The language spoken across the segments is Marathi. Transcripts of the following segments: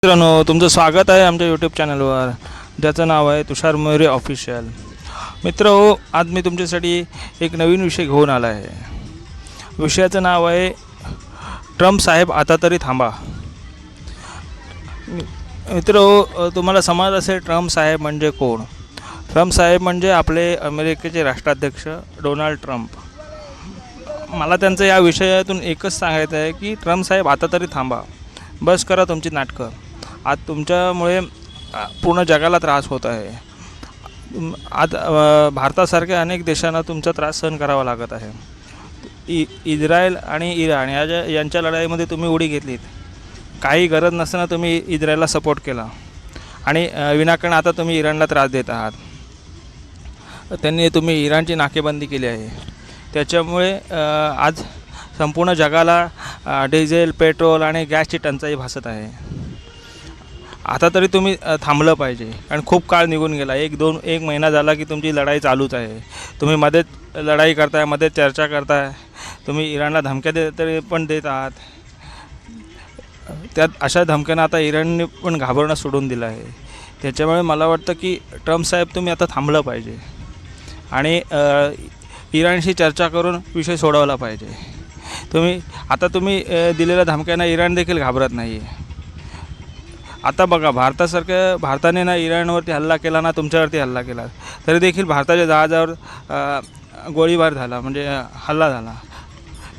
मित्रांनो, तुमचं स्वागत आहे आमच्या यूट्यूब चॅनलवर, ज्याचं नाव आहे तुषार मोरे ऑफिशियल. मित्र आज मी तुमच्यासाठी एक नवीन विषय घेऊन आला आहे. विषयाचं नाव आहे ट्रम्प साहेब आता तरी थांबा. तुम्हाला समज असेल ट्रम्प साहेब म्हणजे कोण. ट्रम्प साहेब म्हणजे आपले अमेरिकेचे राष्ट्राध्यक्ष डोनाल्ड ट्रम्प. मला त्यांचं या विषयातून एकच सांगायचं आहे की ट्रम्प साहेब आता तरी थांबा. बस करा तुमची नाटकं. आज तुमच्यामुळे पूर्ण जगाला त्रास होत आहे. आज भारतासारख्या अनेक देशांना तुमचा त्रास सहन करावा लागत आहे. इस्रायल आणि इराण यांच्या लढाईमध्ये तुम्ही उडी घेतलीत. काही गरज नसताना तुम्ही इस्रायलला सपोर्ट केला आणि विनाकारण आता तुम्ही इराणला त्रास देत आहात. तुम्ही इराणची नाकेबंदी केली आहे. त्याच्यामुळे आज संपूर्ण जगाला डिझेल, पेट्रोल आणि गॅसची टंचाई भासत आहे. आता तरी तुम्ही थांबलं पाहिजे. कारण खूप काळ निघून गेला. एक महिना झाला की तुमची लढाई चालूच आहे. तुम्ही मध्येच लढाई करताय, मध्ये चर्चा करताय. तुम्ही इराणला धमक्या पण देत आहात. त्यात अशा धमक्यांना आता इराणने पण घाबरणं सोडून दिलं आहे. त्याच्यामुळे मला वाटतं की ट्रम्प साहेब तुम्ही आता थांबलं पाहिजे आणि इराणशी चर्चा करून विषय सोडवला पाहिजे. तुम्ही दिलेल्या धमक्यांना इराण देखील घाबरत नाही आहे. आता बघा, भारताने ना इराणवरती हल्ला केला ना तुमच्यावरती हल्ला केला, तरी देखील भारताच्या जहाजावर गोळीबार झाला, म्हणजे हल्ला झाला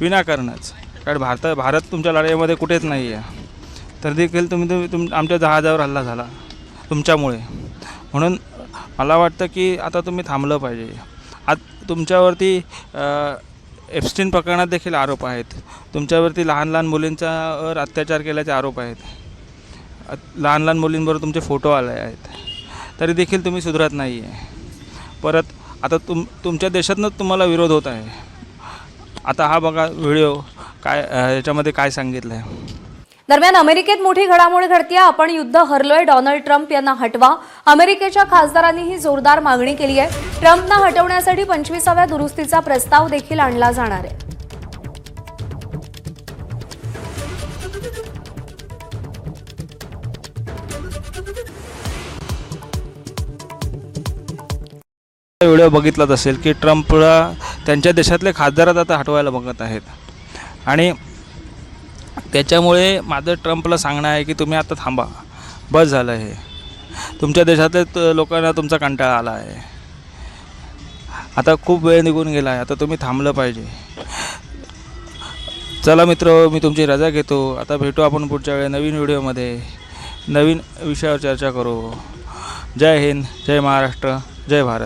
विनाकारणच. कारण भारत तुमच्या लढाईमध्ये कुठेच नाही आहे, तर देखील तुम्ही आमच्या जहाजावर हल्ला झाला तुमच्यामुळे. म्हणून मला वाटतं की आता तुम्ही थांबलं पाहिजे. आज तुमच्यावरती एप्स्टीन प्रकरणात देखील आरोप आहेत. तुमच्यावरती लहान मुलींच्यावर अत्याचार केल्याचे आरोप आहेत. लहान मुलींबरोबर तुमचे फोटो आले आहेत, तरी देखील तुम्ही सुधरत नाही आहे. परत आता तुमच्या देशातूनच तुम्हाला विरोध होत आहे. आता हा बघा व्हिडिओ, याच्यामध्ये काय सांगितलं आहे. दरम्यान अमेरिकेत मोठी घडामोड घडते. आपण युद्ध हरलोय, डोनाल्ड ट्रम्प यांना हटवा. अमेरिकेच्या खासदारांनीही जोरदार मागणी केली आहे. ट्रम्पना हटवण्यासाठी 25व्या दुरुस्तीचा प्रस्ताव देखील आणला जाणार आहे. व्हिडिओ बघितलाच असेल की ट्रम्पला त्यांच्या देशातले खासदारच आता हटवायला बघत आहेत. आणि त्याच्यामुळे माझं ट्रम्पला सांगणं आहे की तुम्ही आता थांबा. बस झालं आहे. तुमच्या देशातले लोकांना तुमचा कंटाळा आला आहे. आता खूप वेळ निघून गेला आहे. आता तुम्ही थांबलं पाहिजे. चला मित्र, मी तुमची रजा घेतो. आता भेटू आपण पुढच्या वेळी नवीन व्हिडिओमध्ये, नवीन विषयावर चर्चा करू. जय हिंद, जय महाराष्ट्र, जय भारत.